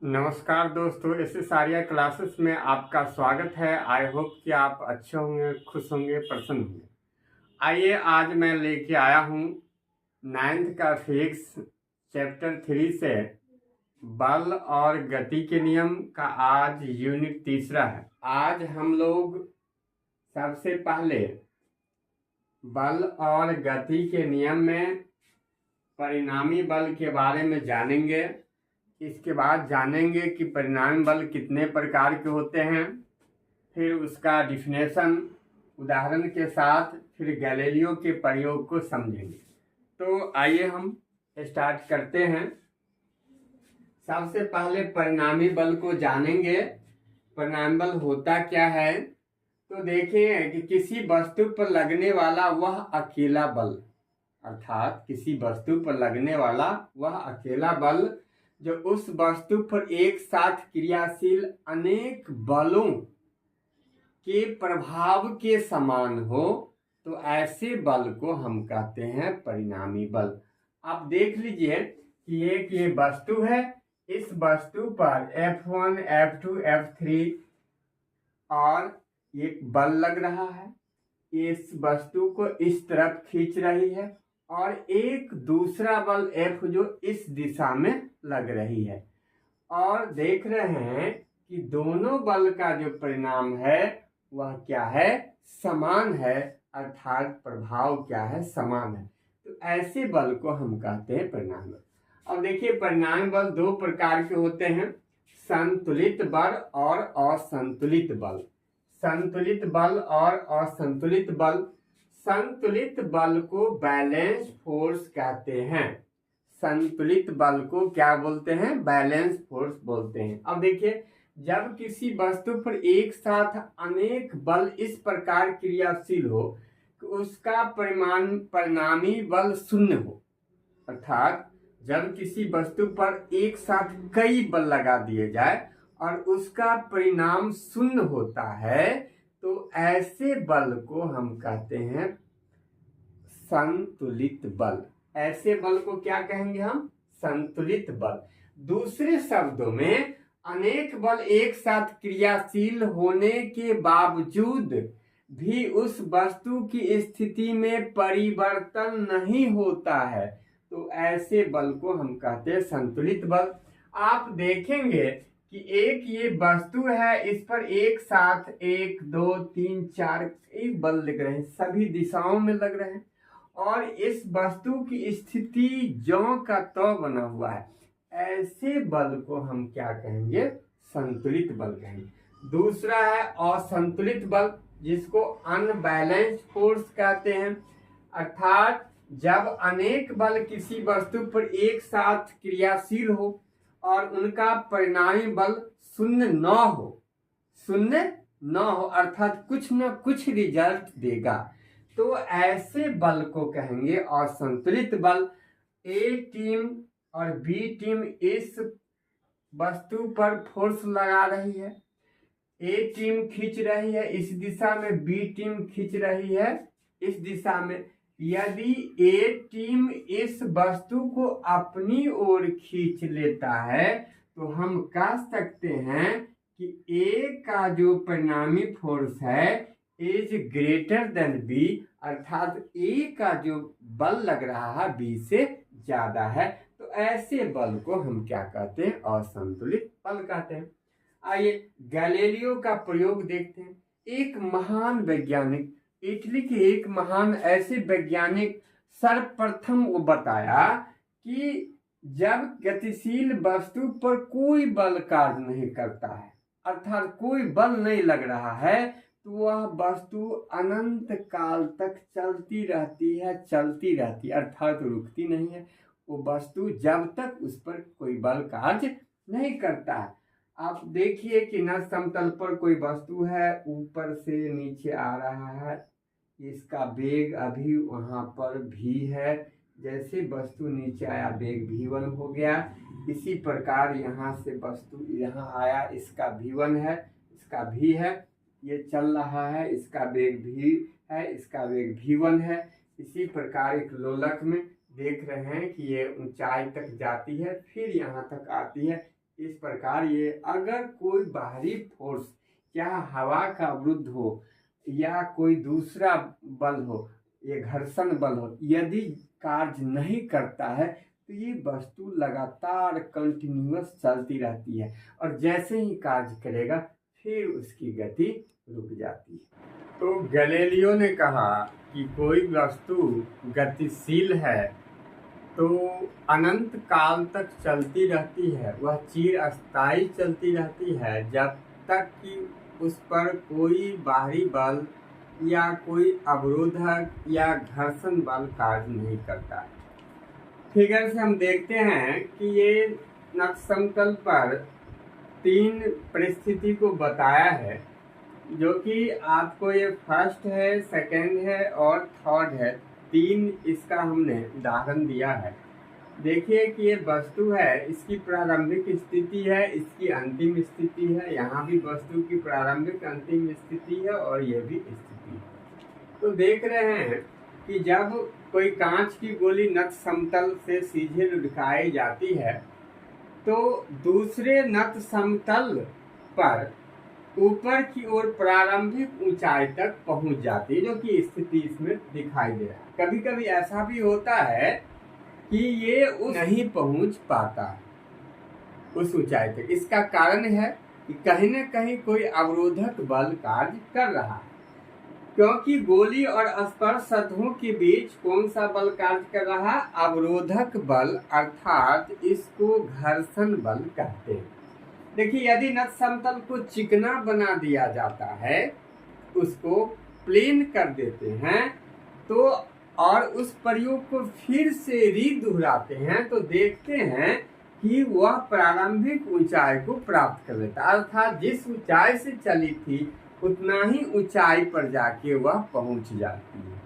नमस्कार दोस्तों, S Arya classes में आपका स्वागत है। आई होप कि आप अच्छे होंगे, खुश होंगे, प्रसन्न होंगे। आइए, आज मैं लेके आया हूँ 9th का फिजिक्स चैप्टर 3 से बल और गति के नियम का। आज यूनिट तीसरा है। आज हम लोग सबसे पहले बल और गति के नियम में परिणामी बल के बारे में जानेंगे। इसके बाद जानेंगे कि परिणामी बल कितने प्रकार के होते हैं, फिर उसका डिफिनेशन उदाहरण के साथ, फिर गैलीलियो के प्रयोग को समझेंगे। तो आइए हम स्टार्ट करते हैं। सबसे पहले परिणामी बल को जानेंगे। परिणामी बल होता क्या है? तो देखिए कि किसी वस्तु पर लगने वाला वह अकेला बल, अर्थात किसी वस्तु पर लगने वाला वह अकेला बल जो उस वस्तु पर एक साथ क्रियाशील अनेक बलों के प्रभाव के समान हो, तो ऐसे बल को हम कहते हैं परिणामी बल। आप देख लीजिए कि एक ये वस्तु है, इस वस्तु पर F1, F2, F3 और एक बल लग रहा है। इस वस्तु को इस तरफ खींच रही है और एक दूसरा बल F जो इस दिशा में लग रही है। और देख रहे हैं कि दोनों बल का जो परिणाम है वह क्या है? समान है, अर्थात प्रभाव क्या है? समान है। तो ऐसे बल को हम कहते हैं परिणामी बल। अब देखिए, परिणामी बल दो प्रकार के होते हैं, संतुलित बल और असंतुलित बल। संतुलित बल और असंतुलित बल। संतुलित बल को बैलेंस फोर्स कहते हैं। संतुलित बल को क्या बोलते हैं? बैलेंस फोर्स बोलते हैं। अब देखिए, जब किसी वस्तु पर एक साथ अनेक बल इस प्रकार क्रियाशील हो कि उसका परिणामी बल शून्य हो, अर्थात जब किसी वस्तु पर एक साथ कई बल लगा दिए जाए और उसका परिणाम शून्य होता है, तो ऐसे बल को हम कहते हैं संतुलित बल। ऐसे बल को क्या कहेंगे हम? संतुलित बल। दूसरे शब्दों में, अनेक बल एक साथ क्रियाशील होने के बावजूद भी उस वस्तु की स्थिति में परिवर्तन नहीं होता है, तो ऐसे बल को हम कहते हैं संतुलित बल। आप देखेंगे कि एक ये वस्तु है, इस पर एक साथ 1, 2, 3, 4 कई बल लग रहे हैं, सभी दिशाओं में लग रहे हैं और इस वस्तु की स्थिति ज्यों का त्यों बना हुआ है। ऐसे बल को हम क्या कहेंगे? संतुलित बल कहेंगे। दूसरा है असंतुलित बल, जिसको अनबैलेंस्ड फोर्स कहते हैं, अर्थात जब अनेक बल किसी वस्तु पर एक साथ क्रियाशील हो और उनका परिणामी बल शून्य न हो, अर्थात कुछ न कुछ रिजल्ट देगा, तो ऐसे बल को कहेंगे असंतुलित बल। ए टीम और बी टीम इस वस्तु पर फोर्स लगा रही है, ए टीम खींच रही है इस दिशा में, बी टीम खींच रही है इस दिशा में। यदि ए टीम इस वस्तु को अपनी ओर खींच लेता है, तो हम कह सकते हैं कि ए का जो परिणामी फोर्स है इज ग्रेटर देन बी, अर्थात ए का जो बल लग रहा है बी से ज्यादा है। तो ऐसे बल को हम क्या कहते हैं? असंतुलित बल कहते हैं। आइए गैलीलियो का प्रयोग देखते हैं। एक महान वैज्ञानिक, इटली के एक महान ऐसे वैज्ञानिक, सर्वप्रथम वो बताया कि जब गतिशील वस्तु पर कोई बल कार्य नहीं करता है, अर्थात कोई बल नहीं लग रहा है, तो वह वस्तु अनंत काल तक चलती रहती है, अर्थात रुकती नहीं है वो वस्तु, जब तक उस पर कोई बल कार्य नहीं करता है। आप देखिए कि न समतल पर कोई वस्तु है, ऊपर से नीचे आ रहा है, इसका वेग अभी वहां पर v है, जैसे वस्तु नीचे आया वेग v1 हो गया। इसी प्रकार यहाँ से वस्तु यहाँ आया, इसका v1 है, इसका v है, ये चल रहा है, इसका वेग v है, इसका वेग v1 है। इसी प्रकार एक लोलक में देख रहे हैं कि ये ऊंचाई तक जाती है, फिर यहाँ तक आती है, इस प्रकार ये अगर कोई बाहरी फोर्स, क्या हवा का अवरुद्ध हो या कोई दूसरा बल हो, ये घर्षण बल हो, यदि कार्य नहीं करता है तो ये वस्तु लगातार कंटिन्यूअस चलती रहती है और जैसे ही कार्य करेगा फिर उसकी गति रुक जाती है। तो गैलीलियो ने कहा कि कोई वस्तु गतिशील है तो अनंत काल तक चलती रहती है, वह चिरस्थायी चलती रहती है जब तक कि उस पर कोई बाहरी बल या कोई अवरोधक या घर्षण बल कार्य नहीं करता है। फिगर से हम देखते हैं कि ये नक्शमतल पर 3 परिस्थिति को बताया है, जो कि आपको ये फर्स्ट है, सेकंड है और थर्ड है। 3 इसका हमने उदाहरण दिया है। देखिए कि ये वस्तु है, इसकी प्रारंभिक स्थिति है, इसकी अंतिम स्थिति है, यहाँ भी वस्तु की प्रारंभिक अंतिम स्थिति है और ये भी स्थिति है। तो देख रहे हैं कि जब कोई कांच की गोली नत समतल से सीधे लुढ़काई जाती है तो दूसरे नत समतल पर ऊपर की ओर प्रारंभिक ऊंचाई तक पहुंच जाती है, जो कि स्थिति इसमें दिखाई दे रहा है। कभी कभी ऐसा भी होता है कि ये नहीं पहुंच पाता उस ऊंचाई तक। इसका कारण है कि कहीं न कहीं कोई अवरोधक बल कार्य कर रहा है, क्योंकि गोली और स्पर्श सतहों के बीच कौन सा बल कार्य कर रहा है? अवरोधक बल, अर्थात इसको घर्षण बल कहते हैं। देखिए, यदि नत समतल को चिकना बना दिया जाता है, उसको प्लेन कर देते हैं तो और उस प्रयोग को फिर से दोहराते हैं तो देखते हैं कि वह प्रारंभिक ऊंचाई को प्राप्त कर लेता है, अर्थात जिस ऊंचाई से चली थी उतना ही ऊंचाई पर जाके वह पहुंच जाती है।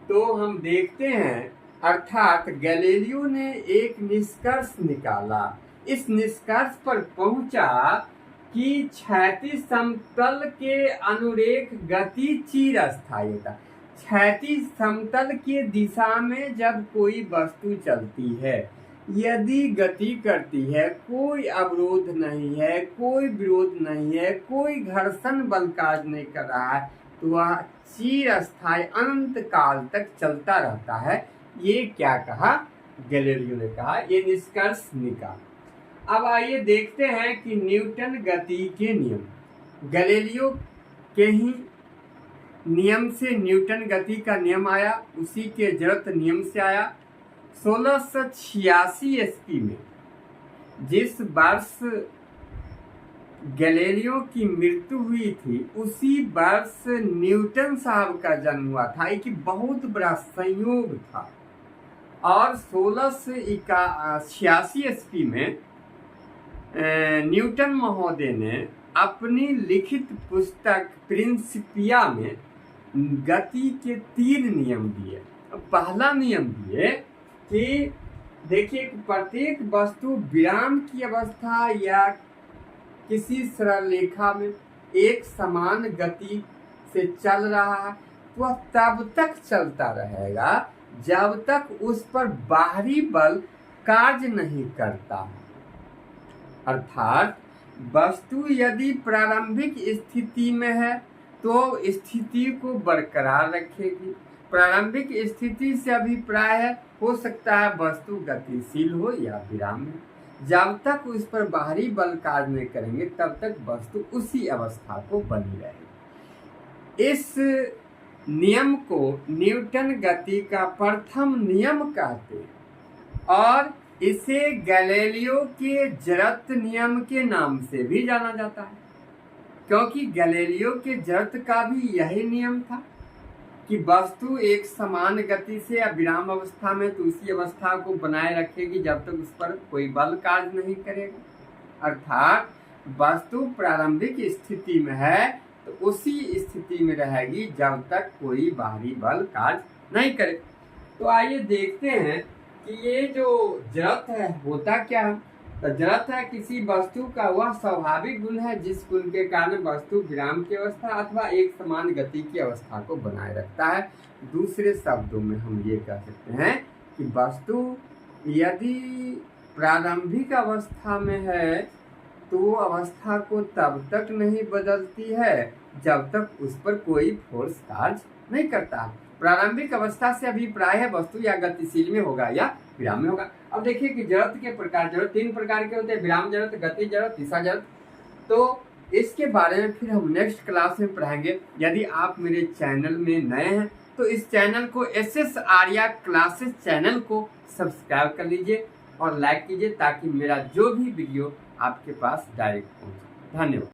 तो हम देखते हैं, अर्थात गैलीलियो ने एक निष्कर्ष निकाला। इस निष्कर्ष पर पहुंचा कि क्षैतिज समतल के अनुरेख गति चिरस्थायी होता है। क्षैतिज समतल के दिशा में जब कोई वस्तु चलती है, यदि गति करती है, कोई अवरोध नहीं है, कोई विरोध नहीं है, कोई घर्षण बल कार्य नहीं कर रहा है, तो वह चिरस्थायी अनंत काल तक चलता रहता है। ये क्या कहा गैलीलियो ने? कहा, ये निष्कर्ष निकाला। अब आइए देखते हैं कि न्यूटन गति के नियम। गैलीलियो के ही नियम से न्यूटन गति का नियम आया, उसी के जड़त्व नियम से आया। 1686 ईस्वी में, जिस वर्ष गैलीलियो की मृत्यु हुई थी, उसी वर्ष न्यूटन साहब का जन्म हुआ था। एक बहुत बड़ा संयोग था। और 1686 ईस्वी में न्यूटन महोदय ने अपनी लिखित पुस्तक प्रिंसिपिया में गति के 3 नियम दिए। पहला नियम दिए कि देखिए, प्रत्येक वस्तु विराम की अवस्था या किसी सरल रेखा में एक समान गति से चल रहा है, तो वह तब तक चलता रहेगा जब तक उस पर बाहरी बल कार्य नहीं करता। अर्थात वस्तु यदि प्रारंभिक स्थिति में है तो स्थिति को बरकरार रखेगी। प्रारंभिक स्थिति से अभिप्राय हो सकता है वस्तु गतिशील हो या विराम में। जब तक उस पर बाहरी बल कार्य नहीं करेंगे तब तक वस्तु उसी अवस्था को बनी रहेगी। इस नियम को न्यूटन गति का प्रथम नियम कहते हैं और इसे गैलीलियो के जड़त्व नियम के नाम से भी जाना जाता है, क्योंकि गैलीलियो के जड़त्व का भी यही नियम था कि वस्तु एक समान गति से या विराम अवस्था में तो उसी अवस्था को बनाए रखेगी जब तक उस पर कोई बल कार्य नहीं करेगा। अर्थात वस्तु प्रारंभिक स्थिति में है तो उसी स्थिति में रहेगी जब तक कोई बाहरी बल कार्य नहीं करे। तो आइए देखते हैं कि ये जो जड़त्व है होता क्या है। तो जड़त्व है किसी वस्तु का वह स्वाभाविक गुण है जिस गुण के कारण वस्तु विराम की अवस्था अथवा एक समान गति की अवस्था को बनाए रखता है। दूसरे शब्दों में हम ये कह सकते हैं कि वस्तु यदि प्रारंभिक अवस्था में है तो अवस्था को तब तक नहीं बदलती है जब तक उस पर कोई फोर्स कार्य नहीं करता। प्रारंभिक अवस्था से अभिप्राय है वस्तु या गतिशील में होगा या विराम में होगा। अब देखिए कि जड़त्व के प्रकार, जड़त्व 3 प्रकार के होते हैं, विराम जड़त्व, गति जड़त्व, दिशा जड़त्व। तो इसके बारे में फिर हम नेक्स्ट क्लास में पढ़ाएंगे। यदि आप मेरे चैनल में नए हैं तो इस चैनल को SS आर्या क्लासेस चैनल को सब्सक्राइब कर लीजिए और लाइक कीजिए ताकि मेरा जो भी वीडियो आपके पास डायरेक्ट पहुंचे। धन्यवाद।